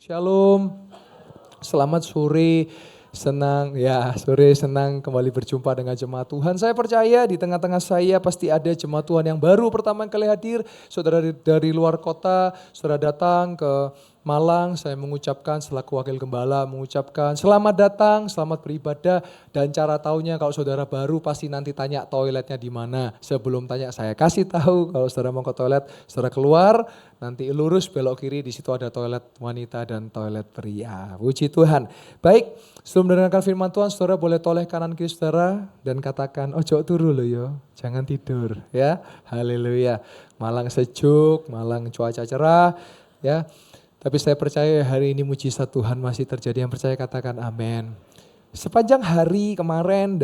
Shalom, selamat sore, senang kembali berjumpa dengan jemaat Tuhan. Saya percaya di tengah-tengah saya pasti ada jemaat Tuhan yang baru pertama kali hadir. Saudara dari luar kota, saudara datang ke Malang, saya mengucapkan selaku wakil gembala, mengucapkan selamat datang, selamat beribadah. Dan cara taunya kalau saudara baru pasti nanti tanya toiletnya di mana. Sebelum tanya saya kasih tahu kalau saudara mau ke toilet, saudara keluar, nanti lurus belok kiri, di situ ada toilet wanita dan toilet pria. Puji Tuhan. Baik, sebelum mendengarkan firman Tuhan, saudara boleh toleh kanan kiri saudara dan katakan, ojo turu loh yo, jangan tidur ya. Haleluya. Malang sejuk, Malang cuaca cerah ya. Tapi saya percaya hari ini mujizat Tuhan masih terjadi. Yang percaya katakan amin. Sepanjang hari kemarin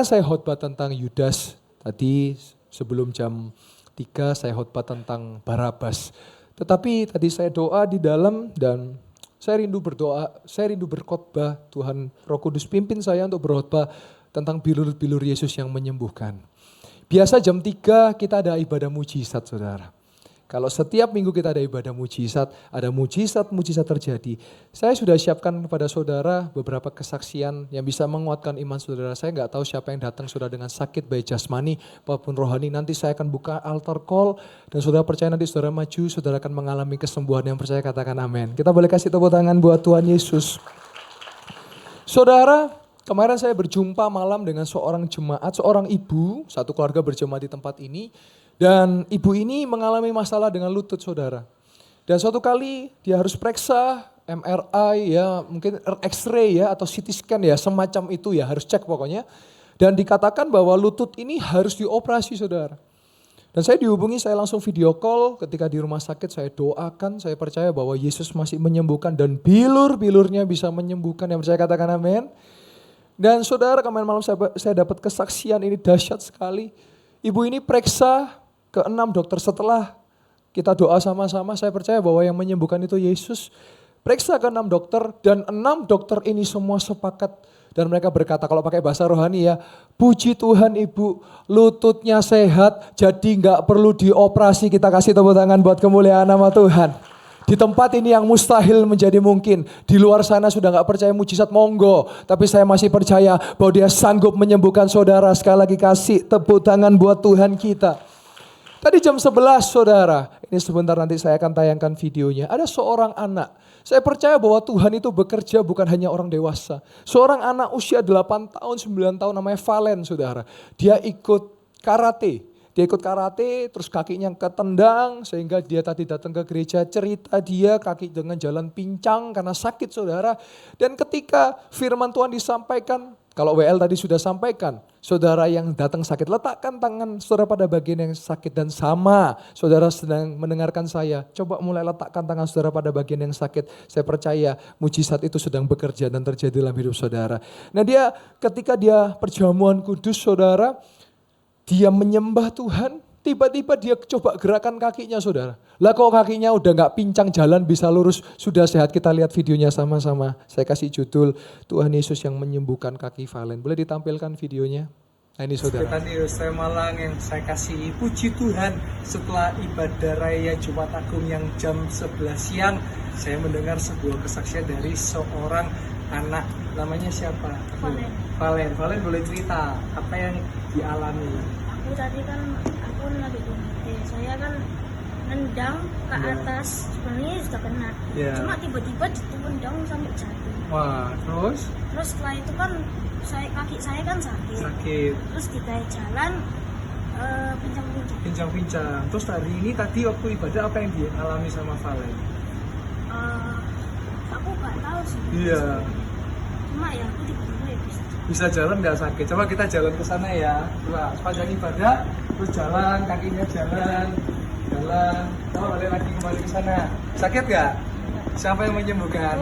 saya khotbah tentang Yudas. Tadi sebelum jam 3 saya khotbah tentang Barabas. Tetapi tadi saya doa di dalam dan saya rindu berdoa, saya rindu berkhotbah. Tuhan Roh Kudus pimpin saya untuk berkhotbah tentang bilur-bilur Yesus yang menyembuhkan. Biasa jam 3 kita ada ibadah mujizat, saudara. Kalau setiap minggu kita ada ibadah mujizat, ada mujizat-mujizat terjadi. Saya sudah siapkan kepada saudara beberapa kesaksian yang bisa menguatkan iman saudara. Saya nggak tahu siapa yang datang saudara dengan sakit baik jasmani maupun rohani. Nanti saya akan buka altar call dan saudara percaya nanti saudara maju, saudara akan mengalami kesembuhan. Yang percaya katakan amin. Kita boleh kasih tepuk tangan buat Tuhan Yesus. Saudara, kemarin saya berjumpa malam dengan seorang jemaat, seorang ibu, satu keluarga berjemaat di tempat ini. Dan ibu ini mengalami masalah dengan lutut saudara. Dan suatu kali dia harus periksa MRI ya, mungkin X-ray ya atau CT scan ya, semacam itu ya, harus cek pokoknya. Dan dikatakan bahwa lutut ini harus dioperasi saudara. Dan saya dihubungi, saya langsung video call ketika di rumah sakit, saya doakan, saya percaya bahwa Yesus masih menyembuhkan dan bilur-bilurnya bisa menyembuhkan. Yang percaya katakan amin. Dan saudara, kemarin malam saya dapat kesaksian ini dahsyat sekali. Ibu ini periksa ke 6 dokter setelah kita doa sama-sama, saya percaya bahwa yang menyembuhkan itu Yesus. Periksa ke 6 dokter dan 6 dokter ini semua sepakat dan mereka berkata kalau pakai bahasa rohani ya, puji Tuhan ibu, lututnya sehat jadi gak perlu dioperasi. Kita kasih tepuk tangan buat kemuliaan nama Tuhan. Di tempat ini yang mustahil menjadi mungkin. Di luar sana sudah gak percaya mujizat, monggo. Tapi saya masih percaya bahwa dia sanggup menyembuhkan saudara. Sekali lagi kasih tepuk tangan buat Tuhan kita. Tadi jam 11 saudara, ini sebentar nanti saya akan tayangkan videonya. Ada seorang anak, saya percaya bahwa Tuhan itu bekerja bukan hanya orang dewasa. Seorang anak usia 8 tahun, 9 tahun namanya Valen saudara. Dia ikut karate. Terus kakinya ketendang sehingga dia tadi datang ke gereja, cerita dia kaki dengan jalan pincang karena sakit saudara. Dan ketika firman Tuhan disampaikan, kalau WL tadi sudah sampaikan, saudara yang datang sakit, letakkan tangan saudara pada bagian yang sakit dan sama. Saudara sedang mendengarkan saya, coba mulai letakkan tangan saudara pada bagian yang sakit. Saya percaya mujizat itu sedang bekerja dan terjadi dalam hidup saudara. Nah ketika dia perjamuan kudus saudara, dia menyembah Tuhan, tiba-tiba dia coba gerakan kakinya saudara. Lah kok kakinya udah gak pincang, jalan bisa lurus, sudah sehat. Kita lihat videonya sama-sama. Saya kasih judul Tuhan Yesus yang menyembuhkan kaki Valen. Boleh ditampilkan videonya? Nah ini saudara. Tadi saya Malang yang saya kasih puji Tuhan setelah ibadah raya Jumat Agung yang jam 11 siang. Saya mendengar sebuah kesaksian dari seorang anak, namanya siapa? Valen boleh cerita apa yang dialami? Aku tadi kan lagi saya kan nendang ke atas, sebenarnya sudah kena. Cuma tiba-tiba ditendang sampai jatuh. Wah, terus setelah itu kan kaki saya kan sakit. Terus kita jalan pincang-pincang. Terus hari ini tadi waktu ibadah apa yang dialami sama Valen? Aku nggak tahu sih. Iya. Cuma ya aku tiba-tiba ya bisa jalan nggak sakit. Coba kita jalan ke sana ya. Coba sepanjang ibadah terus jalan, kakinya jalan. Oh, balik lagi kembali ke sana. Sakit nggak? Siapa yang menyembuhkan?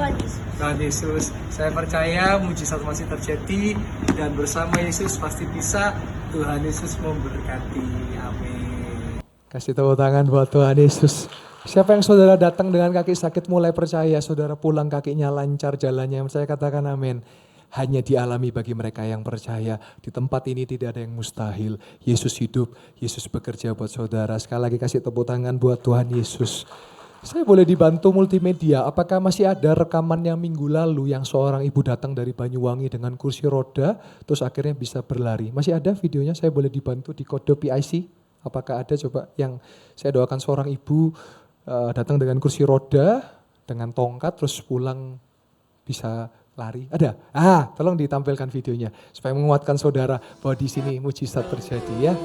Tuhan Yesus. Saya percaya mujizat masih terjadi dan bersama Yesus pasti bisa. Tuhan Yesus memberkati. Amin. Kasih tepuk tangan buat Tuhan Yesus. Siapa yang saudara datang dengan kaki sakit mulai percaya saudara pulang kakinya lancar jalannya. Saya katakan amin. Hanya dialami bagi mereka yang percaya. Di tempat ini tidak ada yang mustahil. Yesus hidup, Yesus bekerja buat saudara. Sekali lagi kasih tepuk tangan buat Tuhan Yesus. Saya boleh dibantu multimedia, apakah masih ada rekaman yang minggu lalu yang seorang ibu datang dari Banyuwangi dengan kursi roda, terus akhirnya bisa berlari. Masih ada videonya, saya boleh dibantu di kode PIC? Apakah ada coba yang saya doakan seorang ibu datang dengan kursi roda, dengan tongkat, terus pulang bisa lari? Ada? Tolong ditampilkan videonya, supaya menguatkan saudara bahwa di sini mujizat terjadi ya.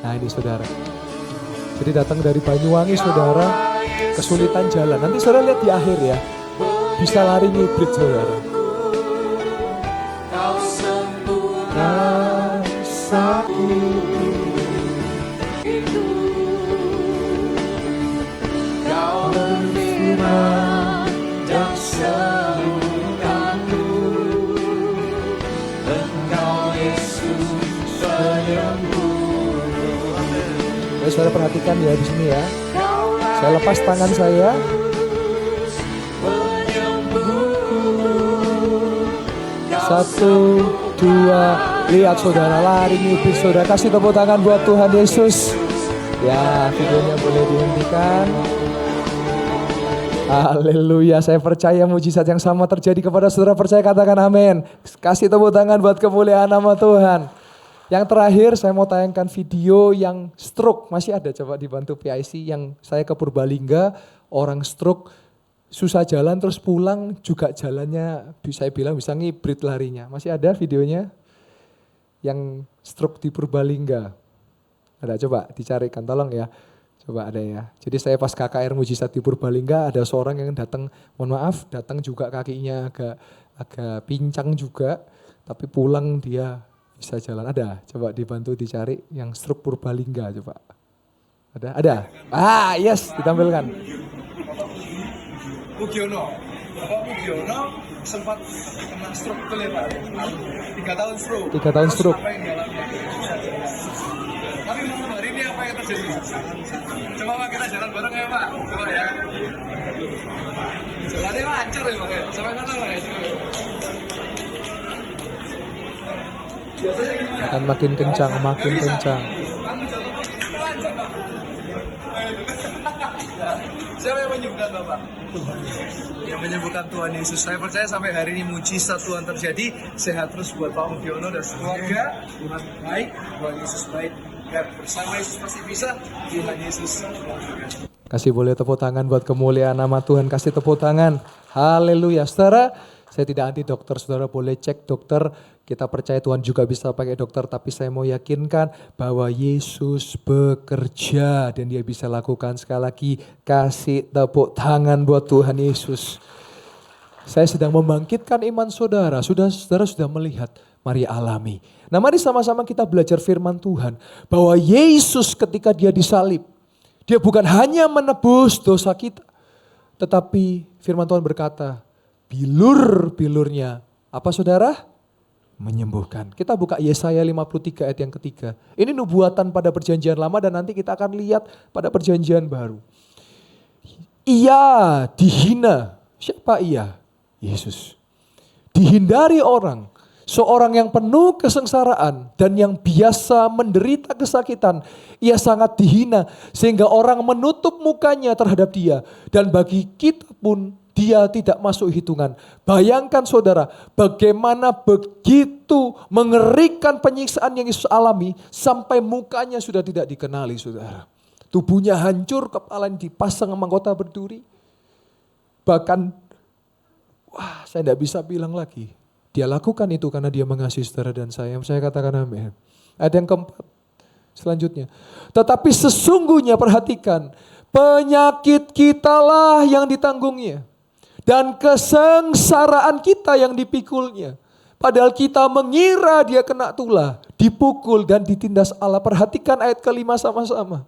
Nah ini saudara, jadi datang dari Banyuwangi saudara, kesulitan jalan. Nanti saudara lihat di akhir ya. Bisa lari ngibrit saudara. Kau sembuhkan sakit itu. Kau berfirman dan sembuhkanku. Engkau Yesus penyembuh. Baik, saudara perhatikan ya di sini ya. Saya lepas tangan saya. Satu, dua, lihat saudara lari ngibrit saudara. Kasih tepuk tangan buat Tuhan Yesus. Ya, videonya boleh dihentikan. Haleluya, saya percaya mujizat yang sama terjadi kepada saudara. Percaya, katakan amin. Kasih tepuk tangan buat kemuliaan nama Tuhan. Yang terakhir saya mau tayangkan video yang stroke. Masih ada, coba dibantu PIC, yang saya ke Purbalingga, orang stroke susah jalan terus pulang juga jalannya saya bilang bisa ngibrit larinya. Masih ada videonya yang stroke di Purbalingga? Ada, coba dicarikan tolong ya. Coba ada ya. Jadi saya pas KKR Mujizat di Purbalingga ada seorang yang datang, mohon maaf, datang juga kakinya agak pincang juga, tapi pulang dia bisa jalan. Ada, coba dibantu dicari yang stroke Purbalingga coba. Ada? Yes, ditampilkan. Mugiono. Bapak Mugiono sempat kena stroke betul ya Pak? 3 tahun stroke. 3 tahun stroke. Tapi malam hari ini apa yang terjadi? Coba Pak kita jalan bareng ya Pak. Coba ya. Jalannya lancar ya Pak ya. Sampai mana Pak ya? Akan makin kencang. Siapa yang menyembuhkan Bapak? Yang menyembuhkan Tuhan Yesus. Saya percaya sampai hari ini mujizat Tuhan terjadi. Sehat terus buat Pak Mugiono dan keluarga. Tuhan baik, Tuhan Yesus baik. Dan bersama Yesus pasti bisa. Tuhan Yesus. Kasih boleh tepuk tangan buat kemuliaan nama Tuhan. Kasih tepuk tangan. Haleluya. Saudara, saya tidak anti dokter. Saudara boleh cek dokter. Kita percaya Tuhan juga bisa pakai dokter. Tapi saya mau yakinkan bahwa Yesus bekerja. Dan dia bisa lakukan. Sekali lagi kasih tepuk tangan buat Tuhan Yesus. Saya sedang membangkitkan iman saudara. Saudara sudah melihat. Mari alami. Nah mari sama-sama kita belajar firman Tuhan. Bahwa Yesus ketika dia disalib. Dia bukan hanya menebus dosa kita. Tetapi firman Tuhan berkata. Bilur-bilurnya. Apa saudara? Menyembuhkan. Kita buka Yesaya 53 ayat yang ketiga. Ini nubuatan pada perjanjian lama dan nanti kita akan lihat pada perjanjian baru. Ia dihina. Siapa ia? Yesus. Dihindari orang. Seorang yang penuh kesengsaraan dan yang biasa menderita kesakitan. Ia sangat dihina sehingga orang menutup mukanya terhadap dia. Dan bagi kita pun dia tidak masuk hitungan. Bayangkan saudara, bagaimana begitu mengerikan penyiksaan yang Yesus alami sampai mukanya sudah tidak dikenali saudara. Tubuhnya hancur, kepala dipasang mahkota berduri. Bahkan, saya tidak bisa bilang lagi. Dia lakukan itu karena dia mengasihi saudara dan saya. Saya katakan amin. Ada yang keempat, selanjutnya. Tetapi sesungguhnya perhatikan, penyakit kitalah yang ditanggungnya. Dan kesengsaraan kita yang dipikulnya. Padahal kita mengira dia kena tulah, dipukul dan ditindas Allah. Perhatikan ayat kelima sama-sama.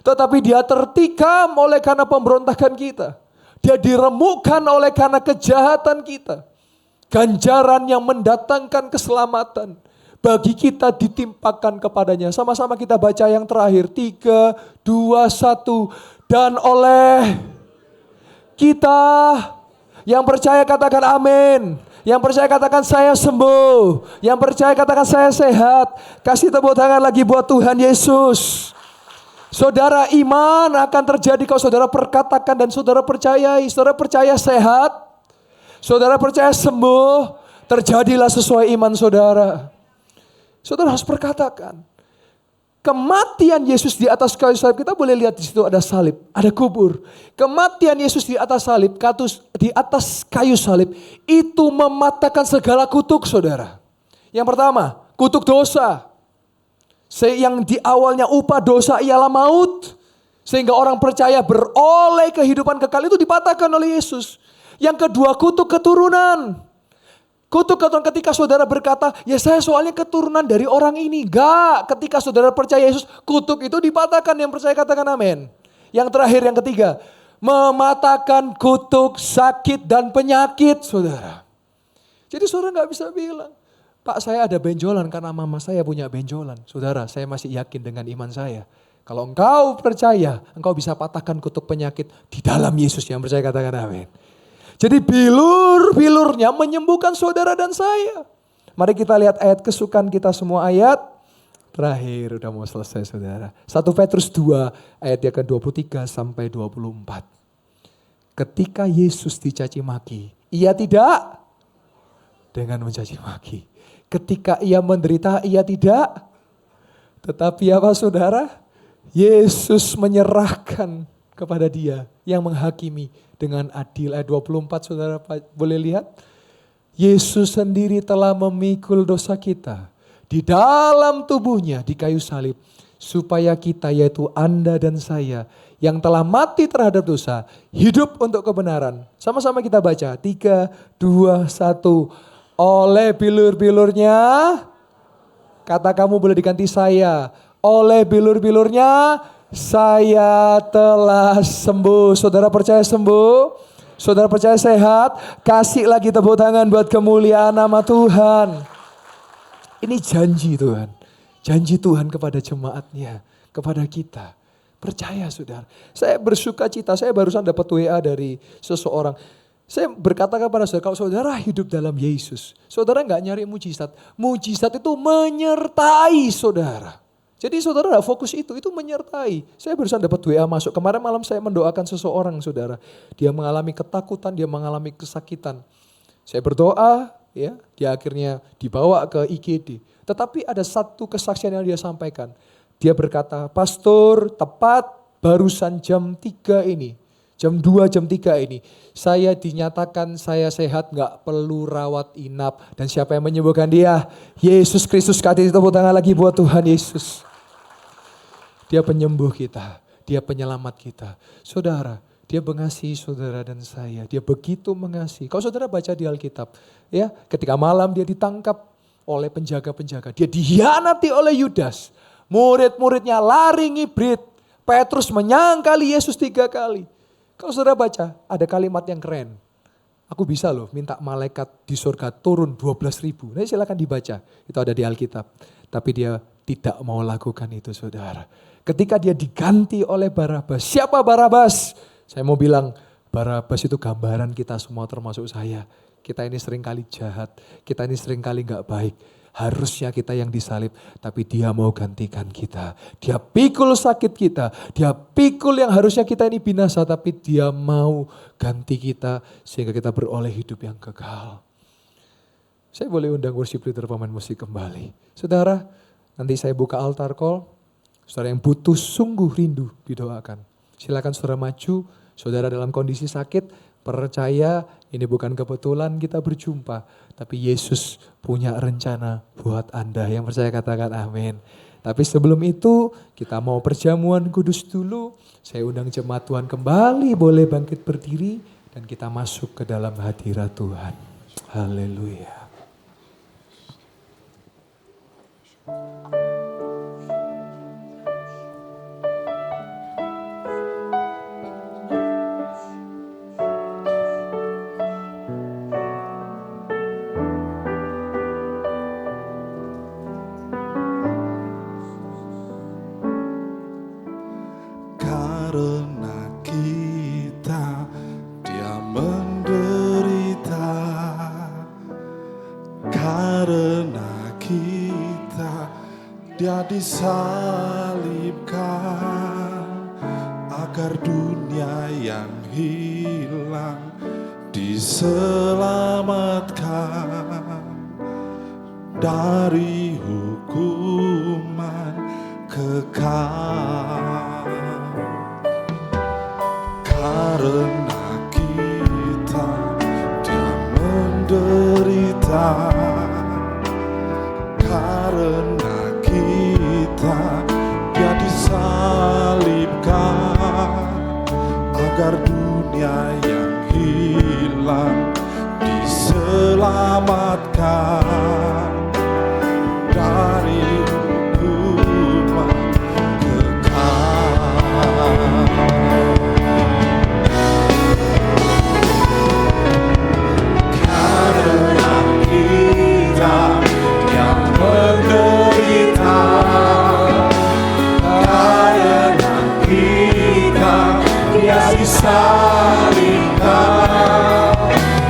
Tetapi dia tertikam oleh karena pemberontakan kita. Dia diremukkan oleh karena kejahatan kita. Ganjaran yang mendatangkan keselamatan bagi kita ditimpakan kepadanya. Sama-sama kita baca yang terakhir. 3, 2, 1. Dan oleh kita... Yang percaya katakan amin. Yang percaya katakan saya sembuh. Yang percaya katakan saya sehat. Kasih tepuk tangan lagi buat Tuhan Yesus. Saudara, iman akan terjadi kalau saudara perkatakan dan saudara percayai. Saudara percaya sehat, saudara percaya sembuh, terjadilah sesuai iman saudara. Saudara harus perkatakan. Kematian Yesus di atas kayu salib, kita boleh lihat di situ ada salib, ada kubur. Kematian Yesus di atas salib, di atas kayu salib, itu mematahkan segala kutuk saudara. Yang pertama, kutuk dosa. Yang di awalnya upah dosa ialah maut. Sehingga orang percaya beroleh kehidupan kekal itu dipatahkan oleh Yesus. Yang kedua, kutuk keturunan. Kutuk keturunan ketika saudara berkata, ya saya soalnya keturunan dari orang ini. Enggak, ketika saudara percaya Yesus, kutuk itu dipatahkan. Yang percaya katakan amin. Yang terakhir, yang ketiga, mematahkan kutuk, sakit dan penyakit saudara. Jadi saudara gak bisa bilang, Pak, saya ada benjolan karena mama saya punya benjolan. Saudara, saya masih yakin dengan iman saya. Kalau engkau percaya, engkau bisa patahkan kutuk penyakit di dalam Yesus. Yang percaya katakan amin. Jadi bilur-bilurnya menyembuhkan saudara dan saya. Mari kita lihat ayat kesukaan kita semua, ayat terakhir. Udah mau selesai saudara. 1 Petrus 2 ayat yang ke-23 sampai 24. Ketika Yesus dicaci maki, ia tidak dengan mencaci maki. Ketika ia menderita, ia tidak. Tetapi apa saudara? Yesus menyerahkan kepada dia yang menghakimi dengan adil. Ayat 24 saudara boleh lihat. Yesus sendiri telah memikul dosa kita di dalam tubuhnya di kayu salib. Supaya kita, yaitu Anda dan saya yang telah mati terhadap dosa, hidup untuk kebenaran. Sama-sama kita baca. 3, 2, 1. Oleh bilur-bilurnya, kata kamu boleh diganti saya. Oleh bilur-bilurnya, saya telah sembuh. Saudara percaya sembuh? Saudara percaya sehat? Kasih lagi tepuk tangan buat kemuliaan nama Tuhan. Ini janji Tuhan. Janji Tuhan kepada jemaatnya, kepada kita. Percaya saudara. Saya bersuka cita, saya barusan dapat WA dari seseorang. Saya berkata kepada saudara, kalau saudara hidup dalam Yesus, saudara gak nyari mujizat. Mujizat itu menyertai saudara. Jadi saudara gak fokus itu menyertai. Saya barusan dapat WA masuk, kemarin malam saya mendoakan seseorang saudara. Dia mengalami ketakutan, dia mengalami kesakitan. Saya berdoa, ya, dia akhirnya dibawa ke IGD. Tetapi ada satu kesaksian yang dia sampaikan. Dia berkata, pastor tepat barusan jam 3 ini. Jam 2, jam 3 ini, saya dinyatakan saya sehat, gak perlu rawat inap. Dan siapa yang menyembuhkan dia? Yesus Kristus. Kasih tepuk tangan lagi buat Tuhan Yesus. Dia penyembuh kita, dia penyelamat kita. Saudara, dia mengasihi saudara dan saya. Dia begitu mengasihi. Kalau saudara baca di Alkitab, ya, ketika malam dia ditangkap oleh penjaga-penjaga. Dia dihianati oleh Yudas. Murid-muridnya lari ngibrit. Petrus menyangkali Yesus 3 kali. Kalau saudara baca, ada kalimat yang keren. Aku bisa loh minta malaikat di surga turun 12.000. Nah silakan dibaca, itu ada di Alkitab. Tapi dia tidak mau lakukan itu saudara. Ketika dia diganti oleh Barabas. Siapa Barabas? Saya mau bilang, Barabas itu gambaran kita semua termasuk saya. Kita ini seringkali jahat, kita ini seringkali gak baik. Harusnya kita yang disalib, tapi dia mau gantikan kita. Dia pikul sakit kita, dia pikul yang harusnya kita ini binasa, tapi dia mau ganti kita sehingga kita beroleh hidup yang kekal. Saya boleh undang worship leader pemain musik kembali. Saudara, nanti saya buka altar call. Saudara yang butuh sungguh rindu didoakan. Silakan saudara maju, saudara dalam kondisi sakit, percaya ini bukan kebetulan kita berjumpa. Tapi Yesus punya rencana buat Anda. Yang percaya katakan amin. Tapi sebelum itu kita mau perjamuan kudus dulu. Saya undang jemaat Tuhan kembali boleh bangkit berdiri. Dan kita masuk ke dalam hadirat Tuhan. Haleluya. Karena kita dia menderita, karena kita dia disalibkan, agar dunia yang hilang diselamatkan dari hukuman kekal. Karena kita Dia menderita, karena kita Dia disalibkan, agar dunia yang hilang diselamatkan dari hukuman kekal. Karena kita yang menderita, karena kita Dia disalibkan,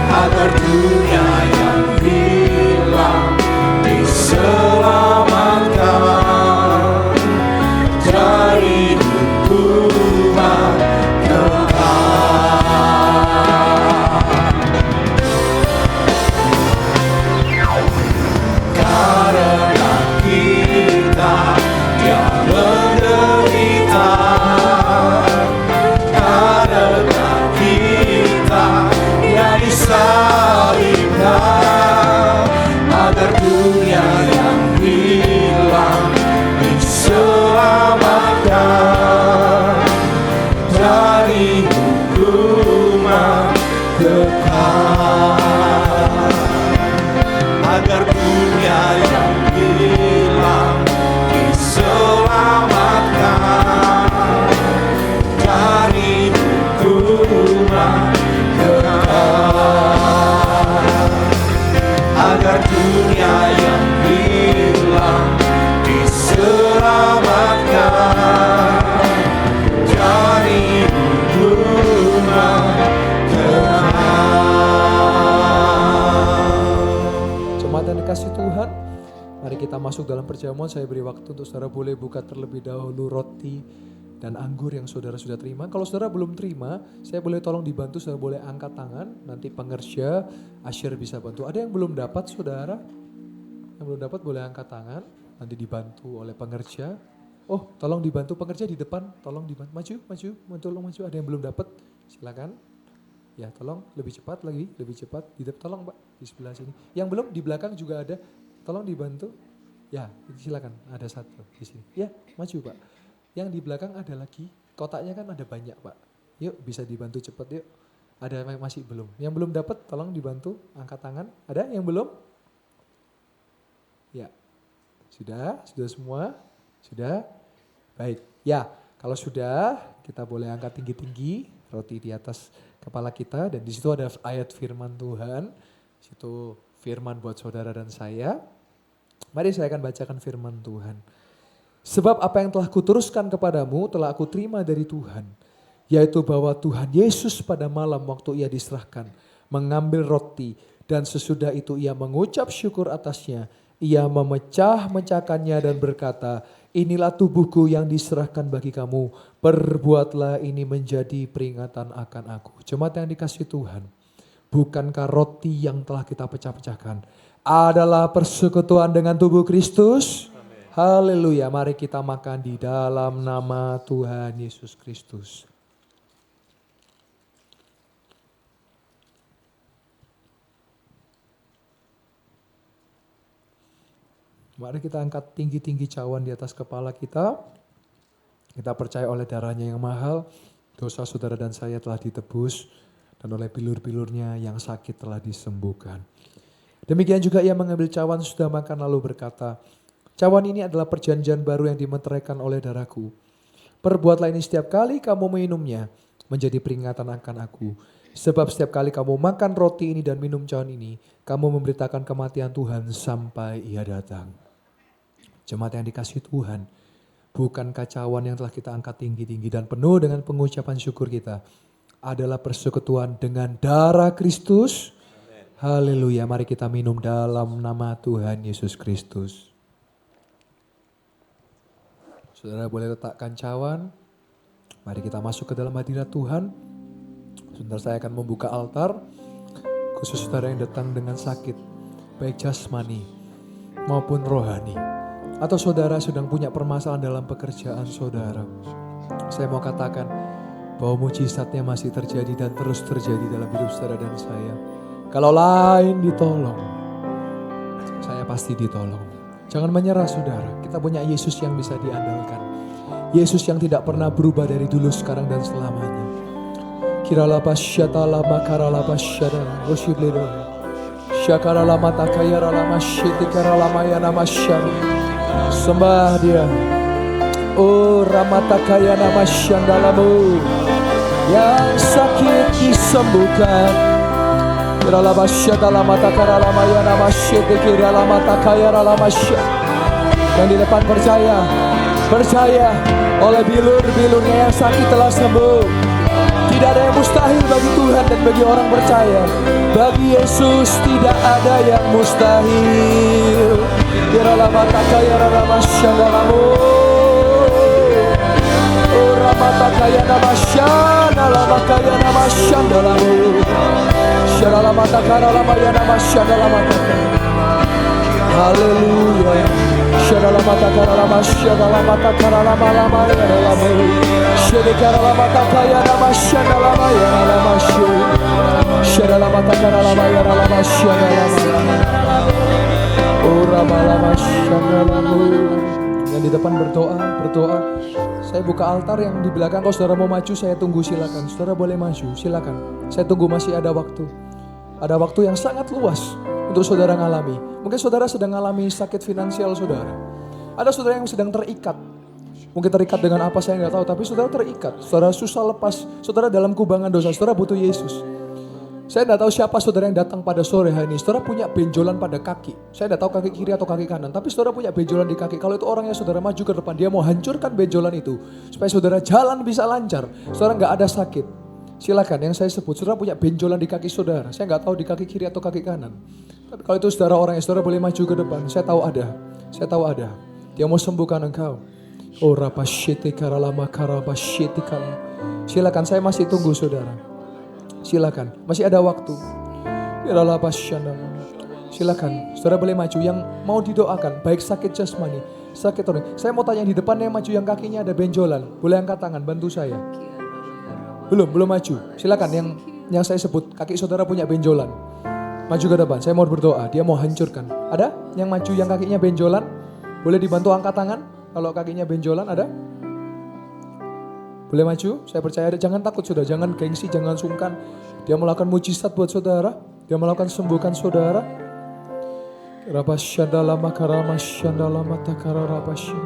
agar dunia yang hilang diselamatkan dari hukuman kekal. Karena kita yang menderita, karena kita yang disalibkan, agar dunia yang hilang diselamatkan dari hukuman kekal. Agar dunia yang hilang diselamatkan dari hukuman kekal. Agar dunia yang hilang diselamatkan dari hukuman kekal. Jemaat yang dikasih Tuhan, mari kita masuk dalam perjamuan. Saya beri waktu untuk saudara boleh buka terlebih dahulu roti dan anggur yang saudara sudah terima. Kalau saudara belum terima, saya boleh tolong dibantu, saudara boleh angkat tangan. Nanti pengerja, Asher bisa bantu. Ada yang belum dapat saudara? Yang belum dapat boleh angkat tangan, nanti dibantu oleh pengerja. Oh, tolong dibantu pengerja di depan, tolong dibantu. Maju. Tolong maju. Ada yang belum dapat? Silakan. Ya, tolong lebih cepat lagi, lebih cepat. Tolong Pak, di sebelah sini. Yang belum di belakang juga ada. Tolong dibantu. Ya, silakan. Ada satu di sini. Ya, maju Pak. Yang di belakang ada lagi. Kotaknya kan ada banyak Pak. Yuk, bisa dibantu cepat yuk. Ada yang masih belum. Yang belum dapat, tolong dibantu. Angkat tangan. Ada yang belum? Ya, sudah semua? Sudah? Baik. Ya, kalau sudah, kita boleh angkat tinggi-tinggi roti di atas kepala kita, dan di situ ada ayat firman Tuhan. Di situ firman buat saudara dan saya. Mari saya akan bacakan firman Tuhan. Sebab apa yang telah kuteruskan kepadamu telah aku terima dari Tuhan, yaitu bahwa Tuhan Yesus pada malam waktu ia diserahkan mengambil roti, dan sesudah itu ia mengucap syukur atasnya, ia memecah-mecahkannya dan berkata, inilah tubuhku yang diserahkan bagi kamu, perbuatlah ini menjadi peringatan akan aku. Jemaat yang dikasihi Tuhan, bukankah roti yang telah kita pecah-pecahkan adalah persekutuan dengan tubuh Kristus? Haleluya, mari kita makan di dalam nama Tuhan Yesus Kristus. Mari kita angkat tinggi-tinggi cawan di atas kepala kita. Kita percaya oleh darahnya yang mahal, dosa saudara dan saya telah ditebus, dan oleh bilur-bilurnya yang sakit telah disembuhkan. Demikian juga ia mengambil cawan sudah makan lalu berkata, cawan ini adalah perjanjian baru yang dimeteraikan oleh darahku. Perbuatlah ini setiap kali kamu minumnya, menjadi peringatan akan aku. Sebab setiap kali kamu makan roti ini dan minum cawan ini, kamu memberitakan kematian Tuhan sampai ia datang. Jemaat yang dikasihi Tuhan, bukankah cawan yang telah kita angkat tinggi-tinggi dan penuh dengan pengucapan syukur kita adalah persekutuan dengan darah Kristus? Haleluya, mari kita minum dalam nama Tuhan Yesus Kristus. Saudara boleh letakkan cawan, Mari kita masuk ke dalam hadirat Tuhan. Sebentar saya akan membuka altar. Khusus saudara yang datang dengan sakit, baik jasmani maupun rohani. Atau saudara sedang punya permasalahan dalam pekerjaan saudara. Saya mau katakan bahwa mujizatnya masih terjadi dan terus terjadi dalam hidup saudara dan saya. Kalau lain ditolong, saya pasti ditolong. Jangan menyerah saudara, kita punya Yesus yang bisa diandalkan. Yesus yang tidak pernah berubah dari dulu, sekarang dan selamanya. Kirala pasyata lama karala pasyada roshibledo. Syakara lama takayara lama syiti karala maya nama syara. Sembah dia. Oh ramatakaya nama syandalamu. Yang sakit disembuhkan. Kirala pasyata lama takara lama ya nama syiti kirala mata kayara lama syara. Yang di depan percaya oleh bilur-bilurnya yang sakit telah sembuh. Tidak ada yang mustahil bagi Tuhan dan bagi orang percaya. Bagi Yesus tidak ada yang mustahil. Kiralamataka ramasyandalamu. Oh ramatakaya namasyandalamakaya namasyandalamu. Syaralamataka ralamaya namasyandalamataka. Haleluya. Syaralamataka ramasyandalamataka ralamalama ralamu. Syaralamataka ya namasyandalamakaya ralamasyu. Syaralamataka ralamaya ralamasyandalamu. Oh ramalamasyandalamu. Yang di depan berdoa. Saya buka altar, yang di belakang kalau saudara mau maju saya tunggu, silakan. Saudara boleh maju, silakan. Saya tunggu, masih ada waktu. Ada waktu yang sangat luas untuk saudara ngalami. Mungkin saudara sedang ngalami sakit finansial saudara. Ada saudara yang sedang terikat. Mungkin terikat dengan apa saya nggak tahu, tapi saudara terikat. Saudara susah lepas. Saudara dalam kubangan dosa. Saudara butuh Yesus. Saya tidak tahu siapa saudara yang datang pada sore hari ini. Saudara punya benjolan pada kaki. Saya tidak tahu kaki kiri atau kaki kanan. Tapi saudara punya benjolan di kaki. Kalau itu orangnya saudara maju ke depan. Dia mau hancurkan benjolan itu. Supaya saudara jalan bisa lancar. Saudara nggak ada sakit. Silakan yang saya sebut. Saudara punya benjolan di kaki saudara. Saya nggak tahu di kaki kiri atau kaki kanan. Tapi kalau itu saudara orangnya, saudara boleh maju ke depan. Saya tahu ada. Dia mau sembuhkan engkau. Oh rapasyiti karalama karabasyiti kala. Silakan, saya masih tunggu saudara. Silakan, masih ada waktu. Silakan, saudara boleh maju. Yang mau didoakan, baik sakit jasmani, sakit rohani. Saya mau tanya di depan yang maju, yang kakinya ada benjolan, boleh angkat tangan, bantu saya. Belum maju. Silakan, yang saya sebut, kaki saudara punya benjolan. Maju ke depan, saya mau berdoa. Dia mau hancurkan. Ada yang maju, yang kakinya benjolan? Boleh dibantu angkat tangan. Kalau kakinya benjolan ada? Boleh maju, saya percaya ada. Jangan takut saudara, jangan gengsi, jangan sungkan. Dia melakukan mujizat buat saudara. Dia melakukan sembuhkan saudara.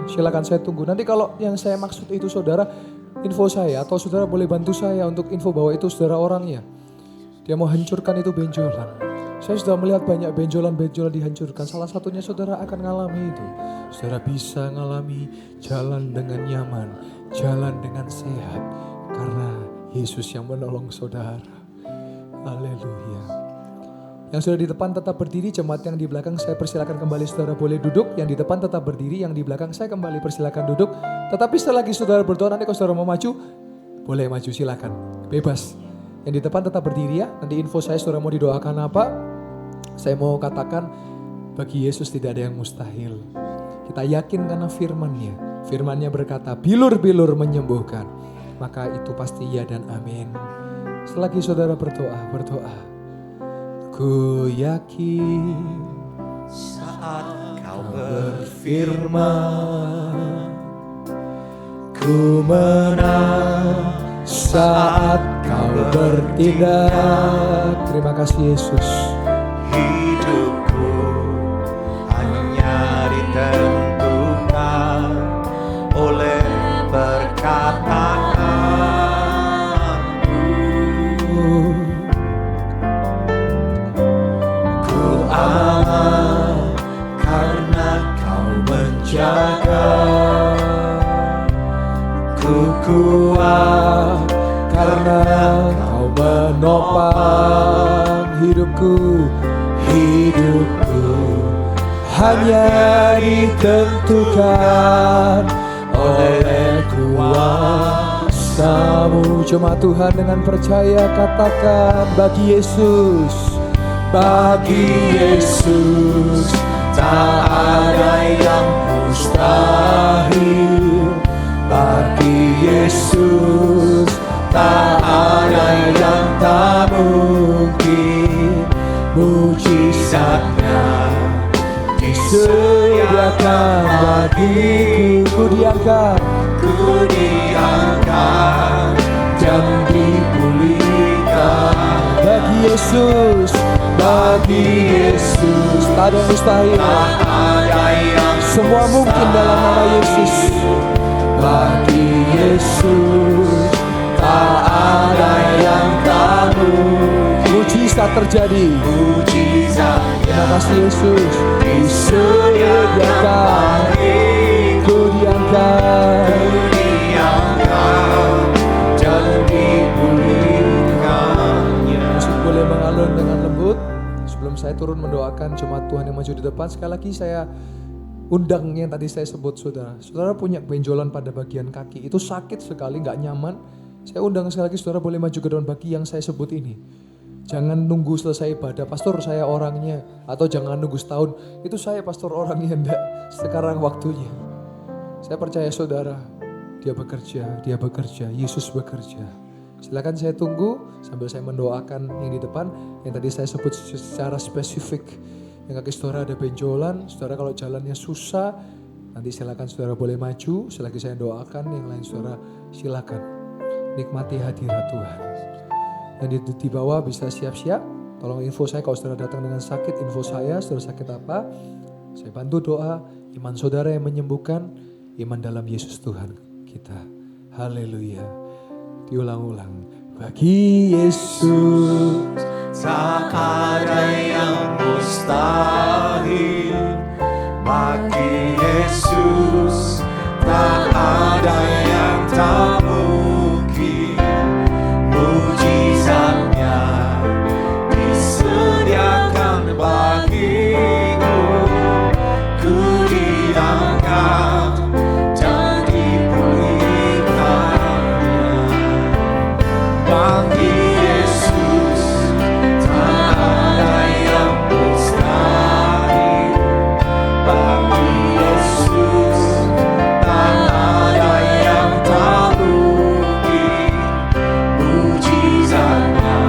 Silakan, saya tunggu. Nanti kalau yang saya maksud itu saudara, info saya. Atau saudara boleh bantu saya untuk info bahwa itu saudara orangnya. Dia mau hancurkan itu benjolan. Saya sudah melihat banyak benjolan-benjolan dihancurkan. Salah satunya saudara akan ngalami itu. Saudara bisa ngalami jalan dengan nyaman, jalan dengan sehat. Karena Yesus yang menolong saudara. Haleluya. Yang sudah di depan tetap berdiri, jemaat yang di belakang saya persilakan kembali, saudara boleh duduk. Yang di depan tetap berdiri, yang di belakang saya kembali persilakan duduk. Tetapi setelah lagi saudara berdoa, nanti kalau saudara mau maju, boleh maju, silakan. Bebas. Yang di depan tetap berdiri ya. Nanti info saya saudara mau didoakan apa. Saya mau katakan, bagi Yesus tidak ada yang mustahil. Kita yakin karena firman-Nya. Firman-Nya berkata, bilur-bilur menyembuhkan. Maka itu pasti ya dan amin. Selagi saudara berdoa. Ku yakin saat kau berfirman, ku menang saat kau bertindak. Terima kasih Yesus. hidupku hanya ditentukan oleh perkataanmu. Ku aman karena kau menjaga. Ku kuat Karena kau menopang hidupku hanya ditentukan oleh kuasa kuasamu. Jemaat Tuhan dengan percaya katakan, bagi Yesus, bagi Yesus tak ada yang mustahil. Bagi Yesus tak ada yang tak mungkin. Mujizatnya disediakan bagiku. Ku diangkat dan dipulihkan. Bagi Yesus tak ada yang mustahil. Semua mungkin dalam nama Yesus. Bagi Yesus tak ada yang tak mungkin. Mujizat terjadi. Terima kasih Yesus. Disediakan, ku diangkat dan dipulihkannya. Musik boleh mengalun dengan lembut. Sebelum saya turun mendoakan jemaat Tuhan yang maju di depan, sekali lagi saya undang yang tadi saya sebut saudara. Saudara punya benjolan pada bagian kaki, itu sakit sekali, gak nyaman. Saya undang sekali lagi saudara boleh maju ke depan bagi yang saya sebut ini. Jangan nunggu selesai ibadah, pastor saya orangnya. Atau jangan nunggu setahun, itu saya pastor orangnya. Enggak, sekarang waktunya. Saya percaya saudara, dia bekerja, Yesus bekerja. Silakan saya tunggu sambil saya mendoakan yang di depan. Yang tadi saya sebut secara spesifik. Yang kaki saudara ada benjolan, saudara kalau jalannya susah, nanti silakan saudara boleh maju. Selagi saya doakan, yang lain saudara silakan. Nikmati hadirat Tuhan. Yang di bawah bisa siap-siap. Tolong info saya kalau saudara datang dengan sakit, info saya, saudara sakit apa. Saya bantu doa, iman saudara yang menyembuhkan, iman dalam Yesus Tuhan kita. Haleluya. Diulang-ulang. Bagi Yesus tak ada yang mustahil. Bagi Yesus tak ada yang tak mungkin. Mujizatnya disediakan bagiku. Ku diangkat dan dipulihkannya. Bagi Yesus tak ada yang mustahil. Bagi Yesus tak ada yang tak mungkin. Mujizatnya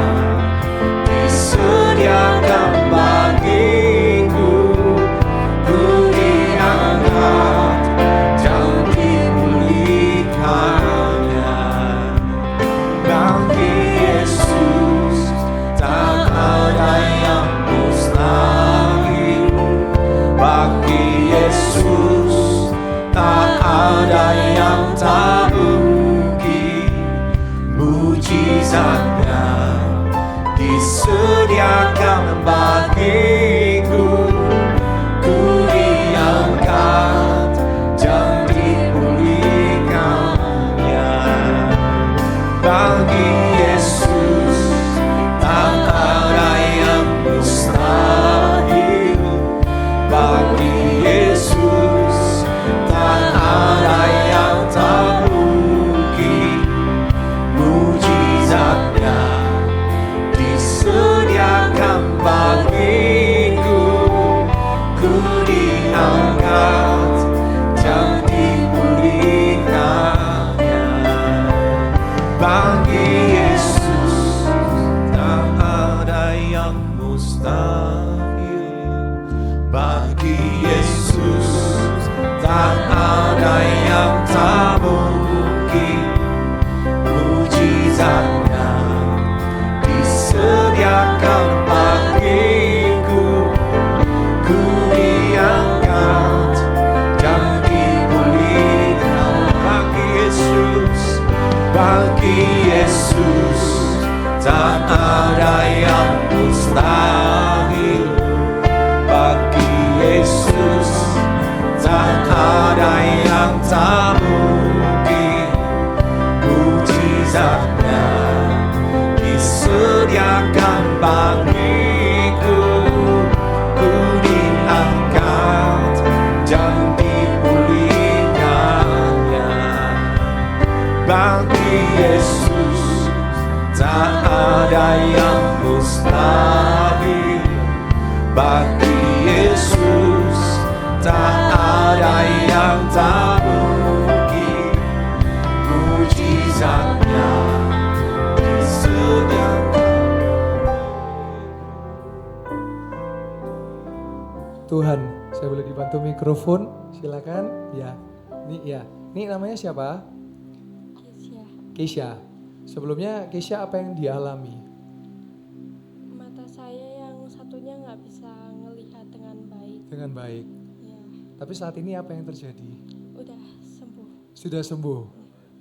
disediakan bagiku. Ku diangkat dan dipulihkannya. Bagi Yesus tak ada yang mustahil. Bagi Yesus tak ada yang tak mungkin. Mujizatnya disediakan bagiku. Ku diangkat dan dipulihkannya. Bagi Yesus tak ada yang mustahil. Bagi Yesus tak ada yang tak mungkin. Mujizatnya disediakan bagiku. Ku diangkat dan dipulihkannya. Bagi Yesus tak ada yang mustahil. Bagi Yesus tak ada yang tak mungkin. Mujizatnya disediakan bagiku. Ku diangkat dan dipulihkan. Bagi Yesus tak ada yang mustahil. Bagi Yesus tak ada yang tak mungkin. Mujizatnya disediakan bagiku. Ku diangkat dan dipulihkannya. Bagi bagi Yesus tak ada yang tak mungkin. Mujizatnya disediakan. Tuhan, saya boleh dibantu mikrofon? Silakan. Ya. Ini namanya siapa? Keisha. Sebelumnya Keisha apa yang dialami? Mata saya yang satunya nggak bisa ngelihat dengan baik. Dengan baik. Ya, Tapi saat ini apa yang terjadi? udah sembuh. Sudah sembuh.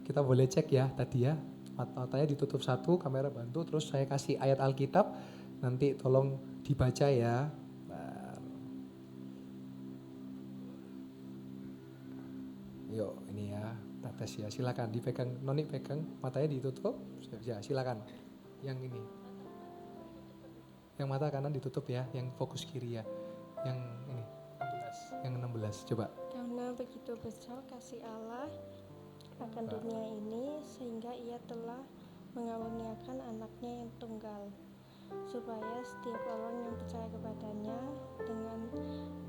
Kita boleh cek ya tadi ya. Matanya ditutup satu, kamera bantu, terus saya kasih ayat Alkitab. Nanti tolong dibaca ya. Yuk ini ya, kita tes ya. Silakan dipegang, Noni pegang, matanya ditutup. Ya silakan. Yang ini. Yang mata kanan ditutup ya, yang fokus kiri ya. Yang ini, 16. Yang 16, coba. Karena begitu besar kasih Allah akan dunia ini sehingga ia telah mengaruniakan anaknya yang tunggal supaya setiap orang yang percaya kepadanya dengan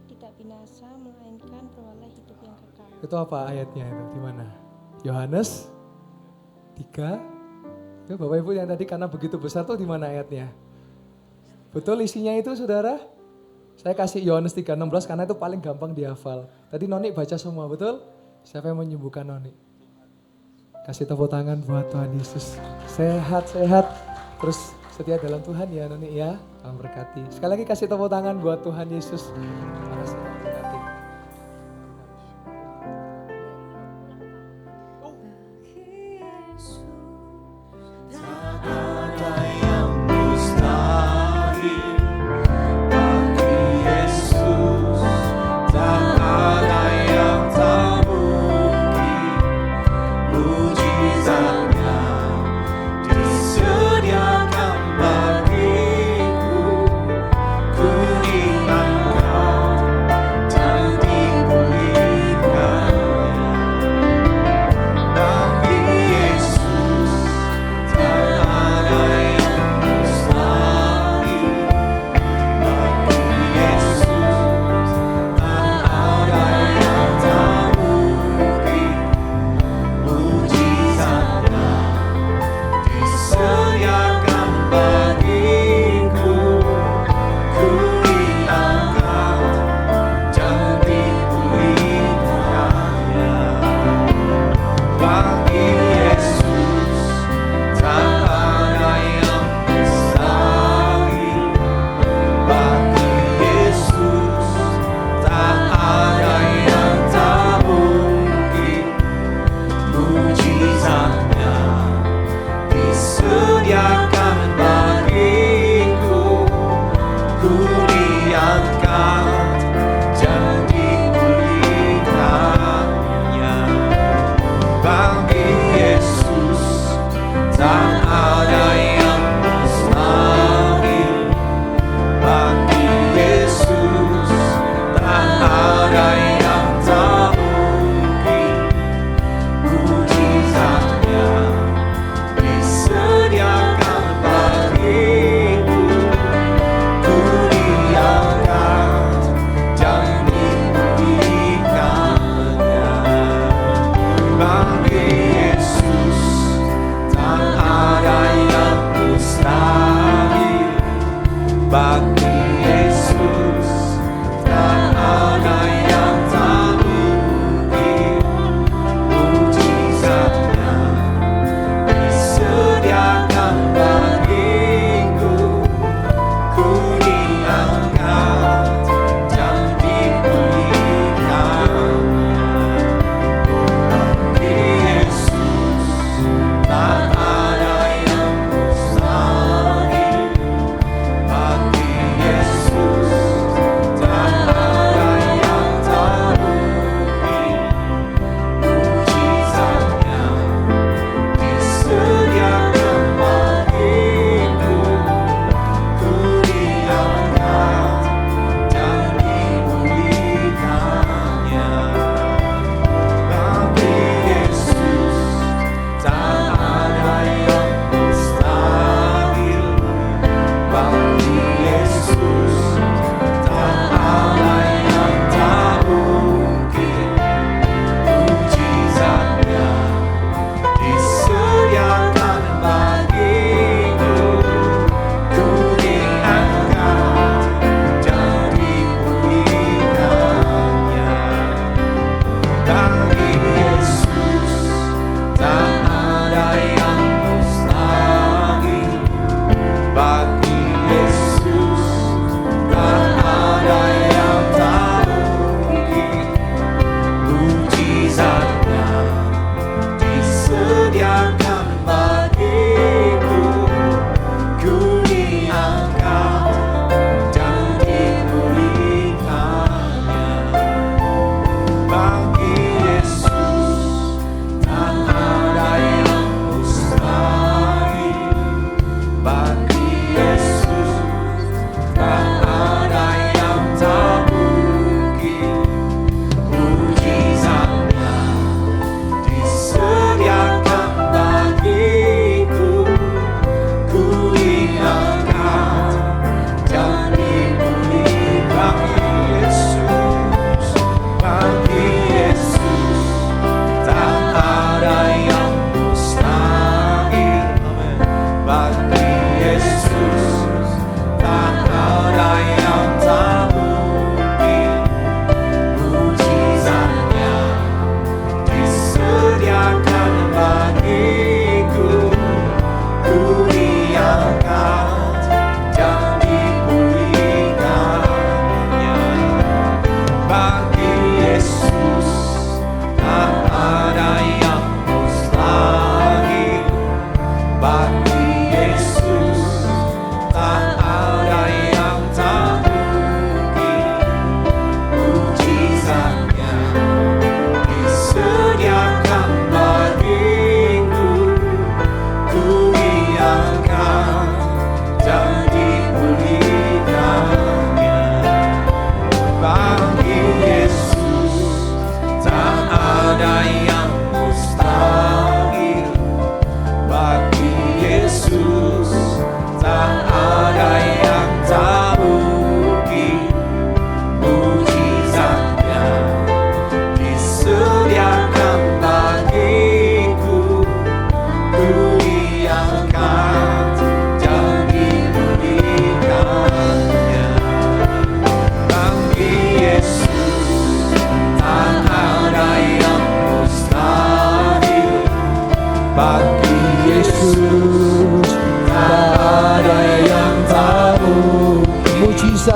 tidak binasa melainkan beroleh hidup yang kekal. Itu apa ayatnya itu? Di mana? Yohanes 3. Ya, Bapak Ibu yang tadi karena begitu besar tuh di mana ayatnya? Betul isinya itu Saudara? Saya kasih Yohanes 3:16 karena itu paling gampang dihafal. Tadi Noni baca semua, betul? Siapa yang menyembuhkan Noni? Kasih tepuk tangan buat Tuhan Yesus. Sehat-sehat. Terus setia dalam Tuhan ya Noni ya. Tuhan berkati. Sekali lagi kasih tepuk tangan buat Tuhan Yesus. Makasih Tuhan berkati. Ada yang mustahil bagi Yesus, tak ada yang tak mungkin. Mujizatnya disediakan bagiku, ku diangkat dan dipulihkan. Bagi Yesus tak ada yang mustahil, bagi Yesus tak ada yang tak mungkin. Mujizatnya disediakan bagiku, ku diangkat dan dipulihkannya. Bagi Yesus tak ada yang mustahil, bagi Yesus tak ada yang tak mungkin. Mujizatnya disediakan bagiku, ku diangkat dan dipulihkannya. Bagi Yesus tak ada yang mustahil, bagi Yesus tak ada yang tak mungkin. Mujizatnya disediakan bagiku, ku diangkat dan dipulihkannya. Bagi Yesus tak ada yang mustahil, bagi Yesus tak ada yang tak mungkin. Mujizatnya disediakan bagiku, ku diangkat dan dipulihkannya. Bagi Yesus tak ada yang mustahil, bagi Yesus tak ada yang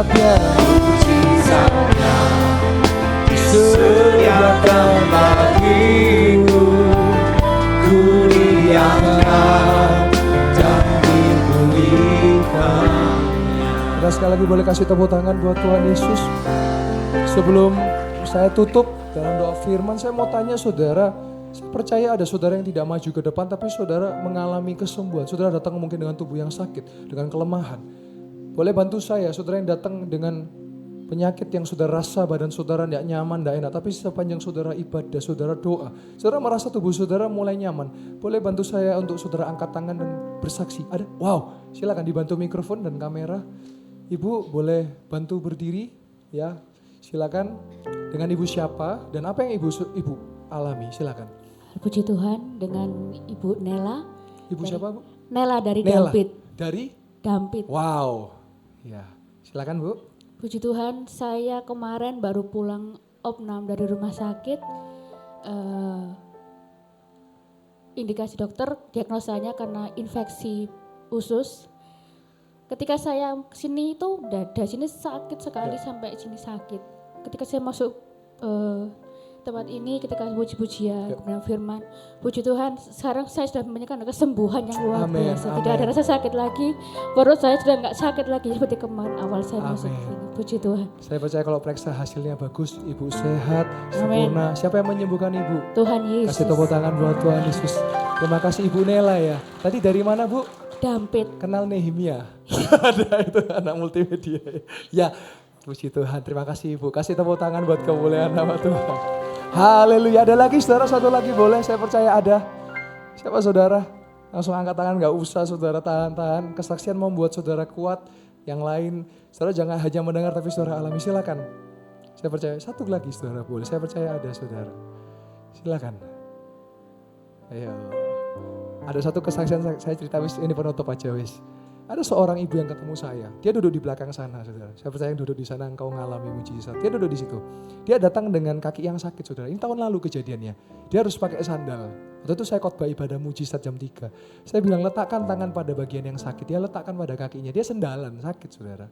mujizatnya. Mujizatnya disediakan bagiku, ku diangkat dan dipulihkan. Kita sekali lagi boleh kasih tepuk tangan buat Tuhan Yesus. Sebelum saya tutup dalam doa firman, saya mau tanya saudara, saya percaya ada saudara yang tidak maju ke depan, tapi saudara mengalami kesembuhan. Saudara datang mungkin dengan tubuh yang sakit, dengan kelemahan. Boleh bantu saya, saudara yang datang dengan penyakit yang saudara rasa badan saudara tidak nyaman, tidak enak. Tapi sepanjang saudara ibadah, saudara doa, saudara merasa tubuh saudara mulai nyaman. Boleh bantu saya untuk saudara angkat tangan dan bersaksi. Ada? Wow, silakan dibantu mikrofon dan kamera. Ibu boleh bantu berdiri ya. Silakan. Dengan ibu siapa dan apa yang ibu alami? Silakan. Puji Tuhan, dengan Ibu Nela. Ibu siapa, Bu? Nela dari Nela. Dampit. Dari? Dampit. Wow. Ya, silakan Bu. Puji Tuhan, saya kemarin baru pulang opnam dari rumah sakit. Indikasi dokter diagnosanya karena infeksi usus. Ketika saya kesini itu dada sini sakit sekali sampai sini sakit. Ketika saya masuk tempat ini, ketika puji-pujian, kemudian firman, puji Tuhan, sekarang saya sudah menyaksikan kesembuhan yang luar Amin, biasa. amin. Tidak ada rasa sakit lagi, perut saya sudah nggak sakit lagi seperti kemarin awal saya masuk Amin. sini. Puji Tuhan. Saya percaya kalau periksa hasilnya bagus, Ibu sehat, sempurna. Siapa yang menyembuhkan Ibu? Tuhan Yesus. Kasih tepuk tangan buat Tuhan Yesus. Terima kasih Ibu Nela ya. Tadi dari mana Bu? Dampit. Kenal Nehemia. Ada itu anak multimedia. Ya, puji Tuhan. Terima kasih Ibu. Kasih tepuk tangan buat kemuliaan nama Tuhan. Haleluya. Ada lagi saudara, satu lagi boleh? Saya percaya ada. Siapa saudara? Langsung angkat tangan, gak usah saudara tahan-tahan. Kesaksian membuat saudara kuat. Yang lain, saudara jangan hanya mendengar tapi saudara alami. Silakan. Saya percaya. Satu lagi saudara boleh. Saya percaya ada saudara. Silakan. Ayo. Ada satu kesaksian saya cerita ini penutup aja wis. Ada seorang ibu yang ketemu saya. Dia duduk di belakang sana, saudara. Saya percaya yang duduk di sana engkau mengalami mujizat. Dia duduk di situ. Dia datang dengan kaki yang sakit, saudara. Ini tahun lalu kejadiannya. Dia harus pakai sandal. Waktu itu saya khotbah ibadah mujizat jam 3. Saya bilang letakkan tangan pada bagian yang sakit. Dia letakkan pada kakinya. Dia sendalan, sakit saudara.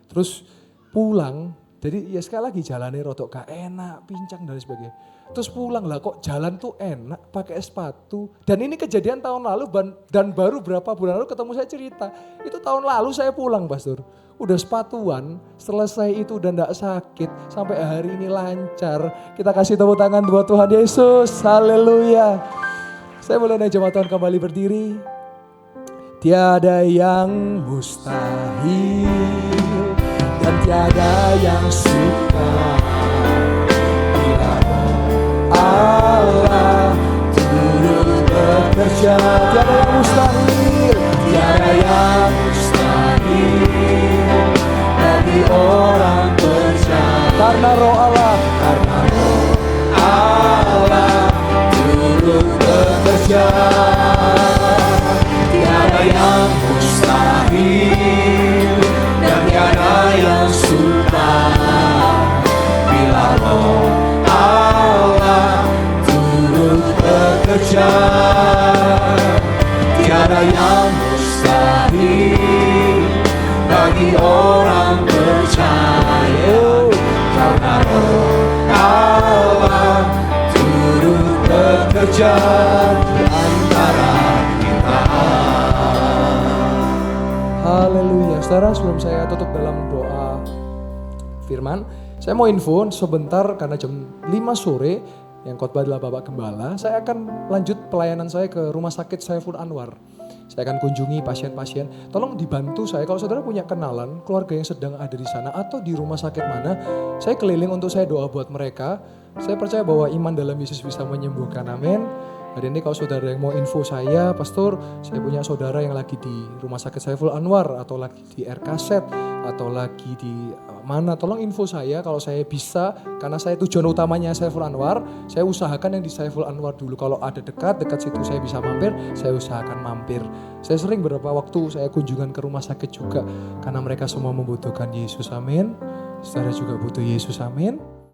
Terus pulang. Jadi ya sekali lagi jalannya rodok gak enak, pincang dan sebagainya. Terus pulang lah kok jalan tuh enak pakai sepatu. Dan ini kejadian tahun lalu dan baru berapa bulan lalu ketemu saya cerita. Itu tahun lalu saya pulang pastor. Udah sepatuan, selesai itu udah gak sakit. Sampai hari ini lancar. Kita kasih tepuk tangan buat Tuhan Yesus. Haleluya. Saya boleh naik jemaat Tuhan kembali berdiri. Tiada yang mustahil. Dan tiada yang suka bila Allah turut bekerja. Tiada yang mustahil, tiada yang mustahil bagi orang percaya. Karena roh Allah turut bekerja. Tiada yang mustahil dan tiada yang sukar bila roh Allah turut bekerja. Tiada yang mustahil bagi orang percaya. Karena roh Allah turut bekerja di antara kita. Haleluya. Saudara, sebelum saya tutup dalam doa firman, saya mau info sebentar karena jam 5 sore yang khotbah adalah Bapak Gembala, saya akan lanjut pelayanan saya ke Rumah Sakit Saiful Anwar. Saya akan kunjungi pasien-pasien. Tolong dibantu saya kalau saudara punya kenalan keluarga yang sedang ada di sana atau di rumah sakit mana, saya keliling untuk saya doa buat mereka. Saya percaya bahwa iman dalam Yesus bisa menyembuhkan. Amin. Hari ini kalau saudara yang mau info saya, pastor, saya punya saudara yang lagi di Rumah Sakit Saiful Anwar atau lagi di RKZ atau lagi di mana, tolong info saya kalau saya bisa, karena saya tujuan utamanya Saiful Anwar, saya usahakan yang di Saiful Anwar dulu. Kalau ada dekat situ saya bisa mampir, saya usahakan mampir. Saya sering beberapa waktu saya kunjungan ke rumah sakit juga, karena mereka semua membutuhkan Yesus, amin. Saudara juga butuh Yesus, amin.